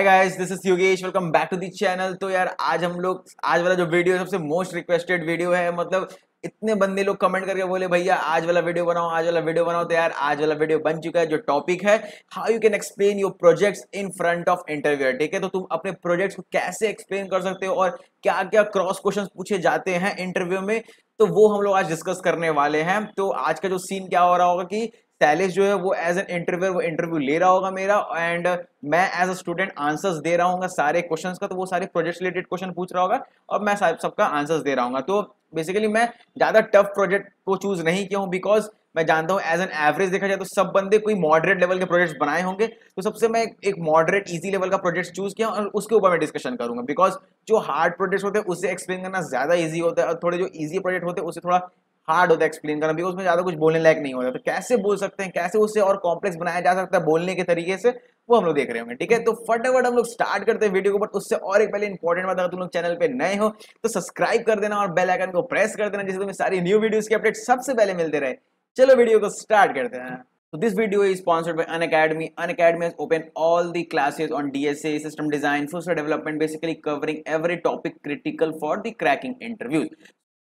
Hi guys, this is Yogesh. Welcome back to the channel. तो यार आज वाला जो वीडियो है सबसे मोस्ट रिक्वेस्टेड वीडियो है। मतलब इतने बंदे लोग कमेंट करके बोले भैया आज वाला वीडियो बनाओ, आज वाला वीडियो बनाओ। तो यार आज वाला वीडियो बन चुका है। जो टॉपिक है, how you can explain your projects in front of interviewer. ठीक है, तो तुम अपने प्रोजेक्ट्स को कैसे एक्सप्लेन कर सकते हो और क्या क्या क्रॉस क्वेश्चन पूछे जाते हैं इंटरव्यू में, तो वो हम लोग आज डिस्कस करने वाले हैं। तो आज का जो सीन क्या हो रहा होगा कि शैलेश जो है वो एज एन इंटरव्यूअर वो इंटरव्यू ले रहा होगा मेरा, एंड मैं एज अ स्टूडेंट आंसर्स दे रहा हूँ सारे क्वेश्चंस का। तो वो सारे प्रोजेक्ट रिलेटेड क्वेश्चन पूछ रहा होगा और मैं सबका आंसर्स दे रहा हूँ। तो बेसिकली मैं ज्यादा टफ प्रोजेक्ट को चूज नहीं किया हूँ, बिकॉज मैं जानता हूँ एज एन एवरेज देखा जाए तो सब बंदे कोई मॉडरेट लेवल के प्रोजेक्ट्स बनाए होंगे। तो सबसे मैं एक मॉडरेट इजी लेवल का प्रोजेक्ट चूज किया और उसके ऊपर मैं डिस्कशन करूंगा, बिकॉज जो हार्ड प्रोजेक्ट्स होते हैं उससे एक्सप्लेन करना ज्यादा इजी होता है और थोड़े जो इजी प्रोजेक्ट होते हैं उससे थोड़ा हार्ड होता है एक्सप्लेन करना, बिकॉज उसमें ज्यादा कुछ बोलने लायक नहीं होता। तो कैसे बोल सकते हैं, कैसे उससे और कॉम्प्लेक्स बनाया जा सकता है बोलने के तरीके से, वो हम लोग देख रहे होंगे। ठीक है, तो फटाफट हम लोग स्टार्ट करते हैं वीडियो को। बट उससे और एक पहले इंपॉर्टेंट बात, अगर तुम लोग चैनल पे नए हो तो सब्सक्राइब कर देना और बेल आइकन को प्रेस कर देना, जिससे तुम्हें सारी न्यू वीडियोस के अपडेट सबसे पहले मिलते रहे। चलो वीडियो को स्टार्ट करते हैं। So this video is sponsored by Unacademy. Unacademy has opened all the classes on DSA, system design, full stack development, basically covering every topic critical for the cracking interviews.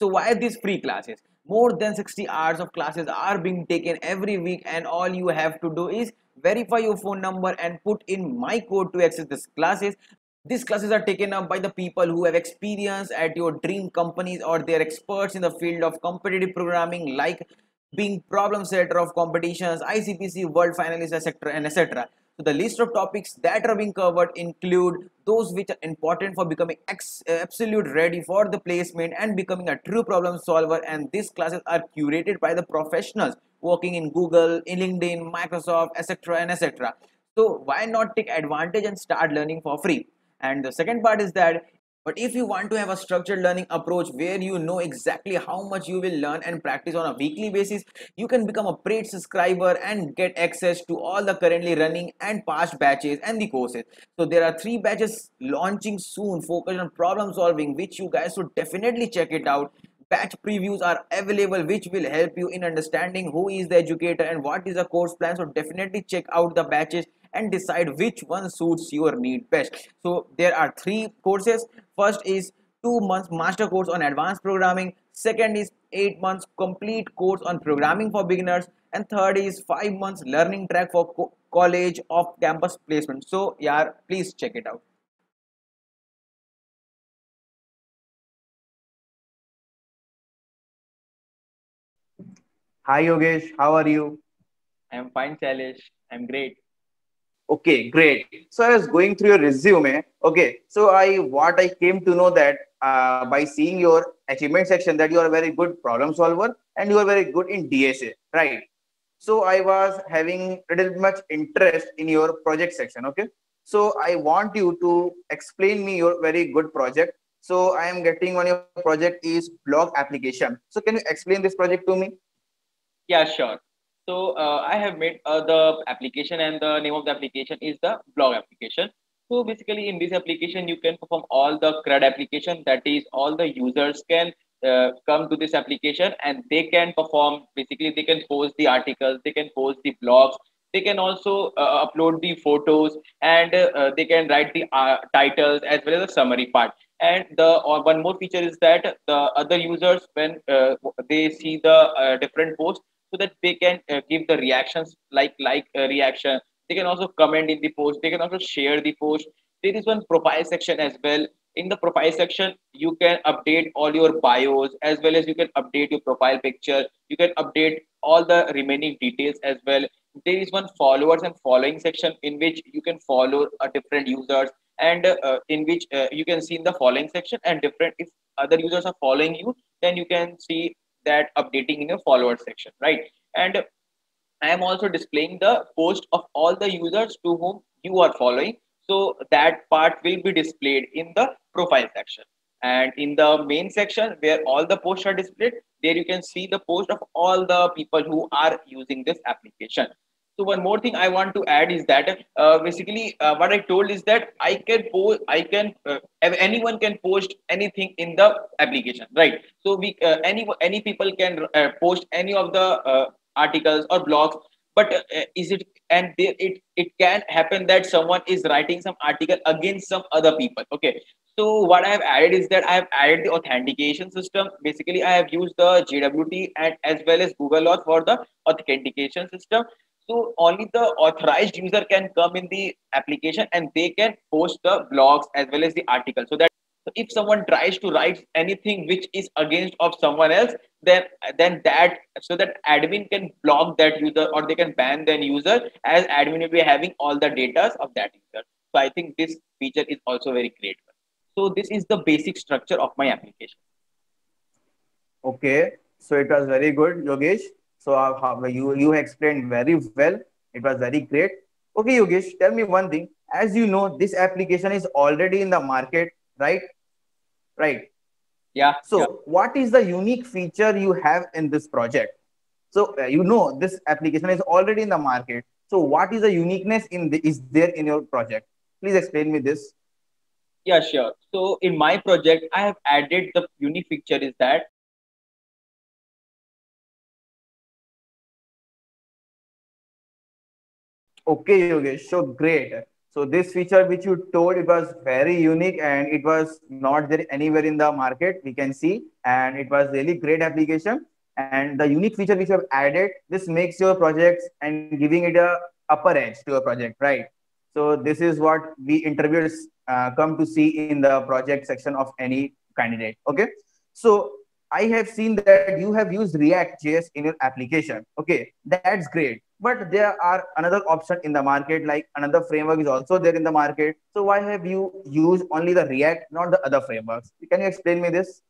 So why these free classes? More than 60 hours of classes are being taken every week, and all you have to do is verify your phone number and put in my code to access these classes. These classes are taken up by the people who have experience at your dream companies, or they're experts in the field of competitive programming, like being problem setter of competitions, ICPC, world finalists, etc. and etc. So the list of topics that are being covered include those which are important for becoming absolute ready for the placement and becoming a true problem solver. And these classes are curated by the professionals working in Google, in LinkedIn, Microsoft, etc. and etc. So why not take advantage and start learning for free? And the second part is that, but if you want to have a structured learning approach where you know exactly how much you will learn and practice on a weekly basis, you can become a paid subscriber and get access to all the currently running and past batches and the courses. So there are 3 batches launching soon focused on problem solving, which you guys should definitely check it out. Batch previews are available, which will help you in understanding who is the educator and what is the course plan. So definitely check out the batches and decide which one suits your need best. So there are 3 courses. First is 2 months master course on advanced programming. Second is 8 months complete course on programming for beginners. And third is 5 months learning track for college of campus placement. So yeah, please check it out. Hi Yogesh, how are you? I'm fine, Chalish. I'm great. Okay, great. So I was going through your resume. Okay, so I came to know that by seeing your achievement section that you are a very good problem solver and you are very good in DSA, right? So I was having a little much interest in your project section. Okay, so I want you to explain me your very good project. So I am getting on your project is blog application. So can you explain this project to me? Yeah, sure. So I have made the application, and the name of the application is the blog application. So basically, in this application, you can perform all the CRUD application. That is, all the users can come to this application and they can perform. Basically, they can post the articles, they can post the blogs, they can also upload the photos, and they can write the titles as well as the summary part. And the one more feature is that the other users, when they see the different posts, so that they can give the reactions, like reaction. They can also comment in the post, they can also share the post. There is one profile section as well. In the profile section, you can update all your bios, as well as you can update your profile picture, you can update all the remaining details as well. There is one followers and following section, in which you can follow different users, and in which you can see in the following section, and different, if other users are following you, then you can see that updating in your follower section, right? And I am also displaying the post of all the users to whom you are following. So that part will be displayed in the profile section. And in the main section where all the posts are displayed, there you can see the post of all the people who are using this application. So one more thing I want to add is that basically what I told is that anyone can post anything in the application, right? So we any people can post any of the articles or blogs. but is it, and it can happen that someone is writing some article against some other people. Okay, so what I have added is that I have added the authentication system. Basically I have used the JWT and as well as Google Auth for the authentication system. So only the authorized user can come in the application and they can post the blogs as well as the article. So that, so if someone tries to write anything which is against of someone else, then that, so that admin can block that user or they can ban that user, as admin will be having all the data of that user. So I think this feature is also very great. So this is the basic structure of my application. Okay, so it was very good, Yogesh. So you explained very well. It was very great. Okay, Yogesh, tell me one thing. As you know, this application is already in the market, right? Right. Yeah, yeah. So, what is the unique feature you have in this project? So, you know, this application is already in the market. So, what is the uniqueness is there in your project? Please explain me this. Yeah, sure. So in my project, I have added the unique feature is that Okay, Yogesh, so great. So this feature which you told, it was very unique and it was not there anywhere in the market. We can see, and it was really great application. And the unique feature which you have added, this makes your projects and giving it a upper edge to your project, right? So this is what we interviewers come to see in the project section of any candidate. Okay, so I have seen that you have used React JS in your application. Okay, that's great. But there are another option in the market, like another framework is also there in the market. So why have you used only the React, not the other frameworks? Can you explain me this?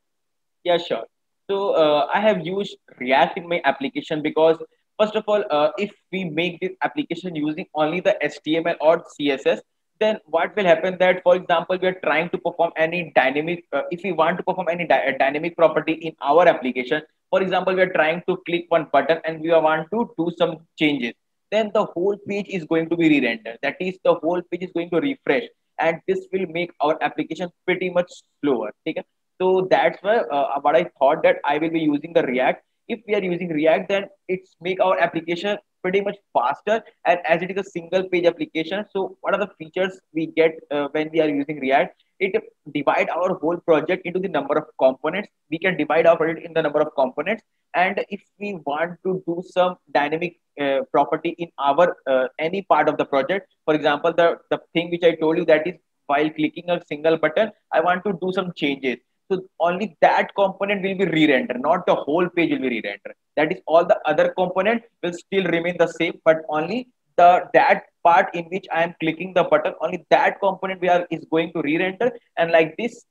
yeah, sure. So I have used React in my application because first of all, if we make this application using only the HTML or CSS, then what will happen that, for example, we are trying to perform any dynamic, if we want to perform any dynamic property in our application, for example, we are trying to click one button and we want to do some changes, then the whole page is going to be re-rendered. That is, the whole page is going to refresh, and this will make our application pretty much slower. Okay? So that's why what I thought that I will be using the React. If we are using React, then it's make our application pretty much faster. And as it is a single page application, so what are the features we get when we are using React? It divide our whole project into the number of components. We can divide our project in the number of components. And if we want to do some dynamic property in our any part of the project, for example, the thing which I told you, that is while clicking a single button, I want to do some changes. So only that component will be re-rendered, not the whole page will be re-rendered. That is, all the other component will still remain the same, but only the that part in which I am clicking the button, only that component is going to re-render, and like this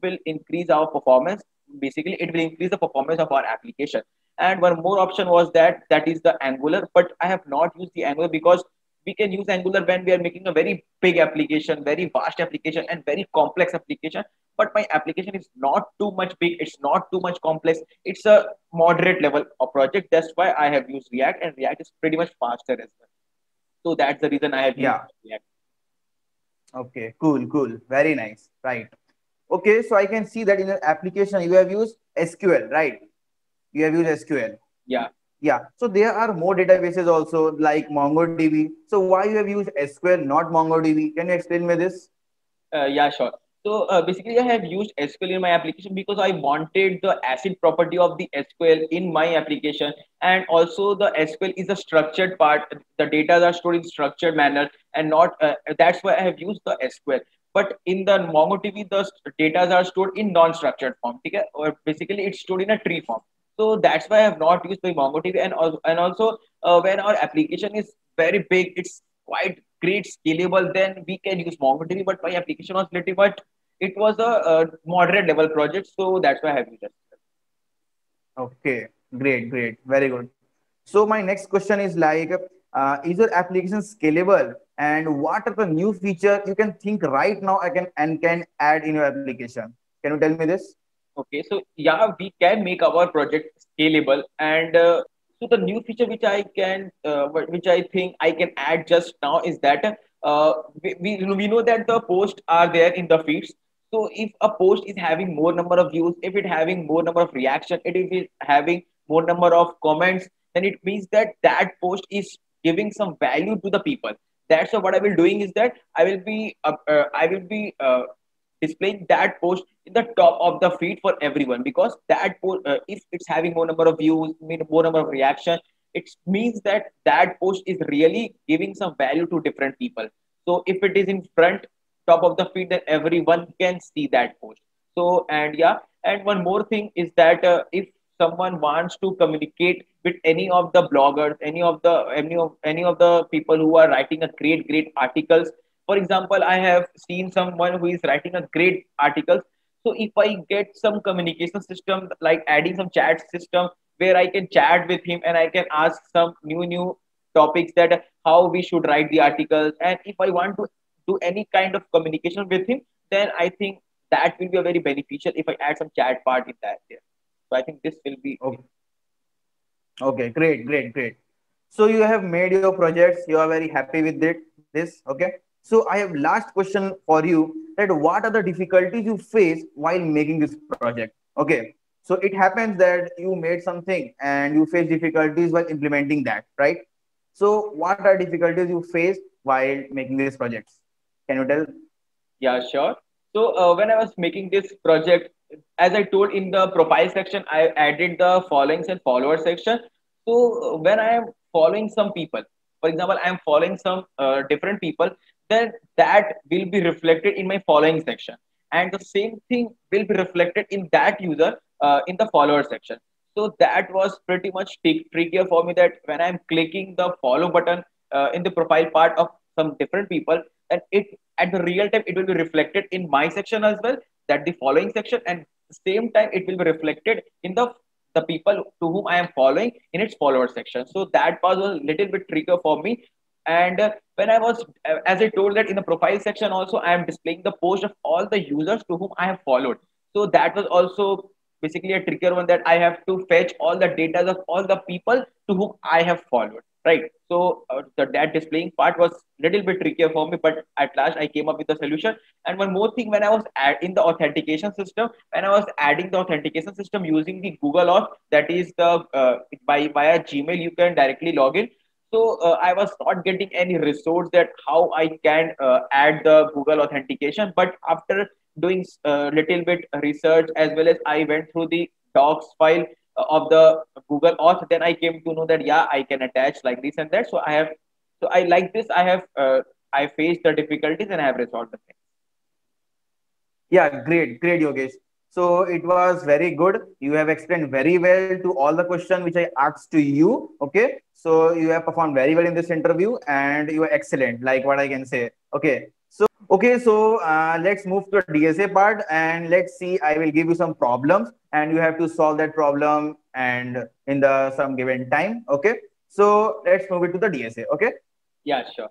will increase our performance. Basically, it will increase the performance of our application. And one more option was that is the Angular, but I have not used the Angular because we can use Angular when we are making a very big application, very vast application, and very complex application. But my application is not too much big, it's not too much complex, it's a moderate level of project. That's why I have used React, and React is pretty much faster as well. So that's the reason I have used Yeah. React. Okay. Cool. Cool. Very nice. Right. Okay. So I can see that in your application you have used SQL, right? You have used SQL. Yeah. Yeah. So there are more databases also like MongoDB. So why you have used SQL, not MongoDB? Can you explain me this? Yeah, sure. So basically, I have used SQL in my application because I wanted the ACID property of the SQL in my application, and also the SQL is a structured part. The data are stored in structured manner, and not. That's why I have used the SQL. But in the MongoDB, the data are stored in non-structured form. Okay? Or basically, it's stored in a tree form. So that's why I have not used the MongoDB, and also when our application is very big, it's quite great scalable, then we can use MongoDB. But my application was little, but it was a moderate level project, so that's why I have used it. Okay. Great. Great. Very good. So my next question is like, is your application scalable? And what are the new feature you can think right now I can add in your application? Can you tell me this? Okay, so yeah, we can make our project scalable, and so the new feature which I can, which I think I can add just now is that we know that the posts are there in the feeds. So if a post is having more number of views, if it having more number of reaction, it is having more number of comments, then it means that that post is giving some value to the people. That's what I will doing is that I will be displaying that post in the top of the feed for everyone, because that post, if it's having more number of views, more number of reaction, it means that that post is really giving some value to different people. So if it is in front top of the feed, then everyone can see that post. So, and yeah, and one more thing is that if someone wants to communicate with any of the bloggers, any of the people who are writing a great articles. For example, I have seen someone who is writing a great articles. So if I get some communication system, like adding some chat system where I can chat with him and I can ask some new topics, that how we should write the articles, and if I want to do any kind of communication with him, then I think that will be a very beneficial if I add some chat part in that there. So I think this will be. Okay. Okay, great, great, great. So you have made your projects, you are very happy with it, this, okay? So I have last question for you, that what are the difficulties you face while making this project? Okay. So it happens that you made something and you face difficulties while implementing that, right? So what are difficulties you face while making these projects? Can you tell? Yeah, sure. So when I was making this project, as I told in the profile section, I added the followings and followers section. So when I am following some people, for example, I am following some different people, then that will be reflected in my following section, and the same thing will be reflected in that user in the follower section. So that was pretty much trickier for me, that when I'm clicking the follow button in the profile part of some different people, and it at the real time it will be reflected in my section as well, that the following section, and same time it will be reflected in the people to whom I am following in its follower section. So that was a little bit trickier for me. And when I was as I told that in the profile section also, I am displaying the post of all the users to whom I have followed. So that was also basically a trickier one, that I have to fetch all the data of all the people to whom I have followed, right? So that displaying part was little bit trickier for me, but at last I came up with a solution. And one more thing, when I was in the authentication system, when I was adding the authentication system using the Google Auth, that is the by via Gmail, you can directly log in. So I was not getting any resource that how I can add the Google authentication. But after doing a little bit research, as well as I went through the docs file of the Google Auth, then I came to know that yeah, I can attach like this and that. So I have, so I like this. I have I faced the difficulties and I have resolved the thing. Yeah, great, great, Yogesh. So it was very good. You have explained very well to all the questions which I asked to you. Okay. So you have performed very well in this interview and you are excellent, like what I can say. Okay. So let's move to the DSA part and let's see. I will give you some problems and you have to solve that problem and in the some given time. Okay. So let's move it to the DSA. Okay. Yeah, sure.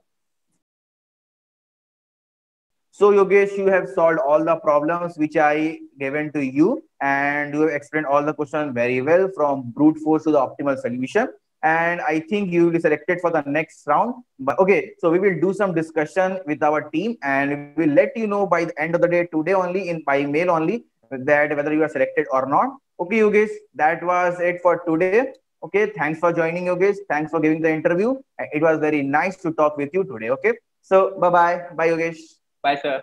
So Yogesh, you have solved all the problems which I given to you, and you have explained all the questions very well from brute force to the optimal solution. And I think you will be selected for the next round. But okay, so we will do some discussion with our team, and we will let you know by the end of the day today only, in by mail only, that whether you are selected or not. Okay, Yogesh, that was it for today. Okay, thanks for joining, Yogesh. Thanks for giving the interview. It was very nice to talk with you today. Okay, so bye bye, bye Yogesh. Bye, sir.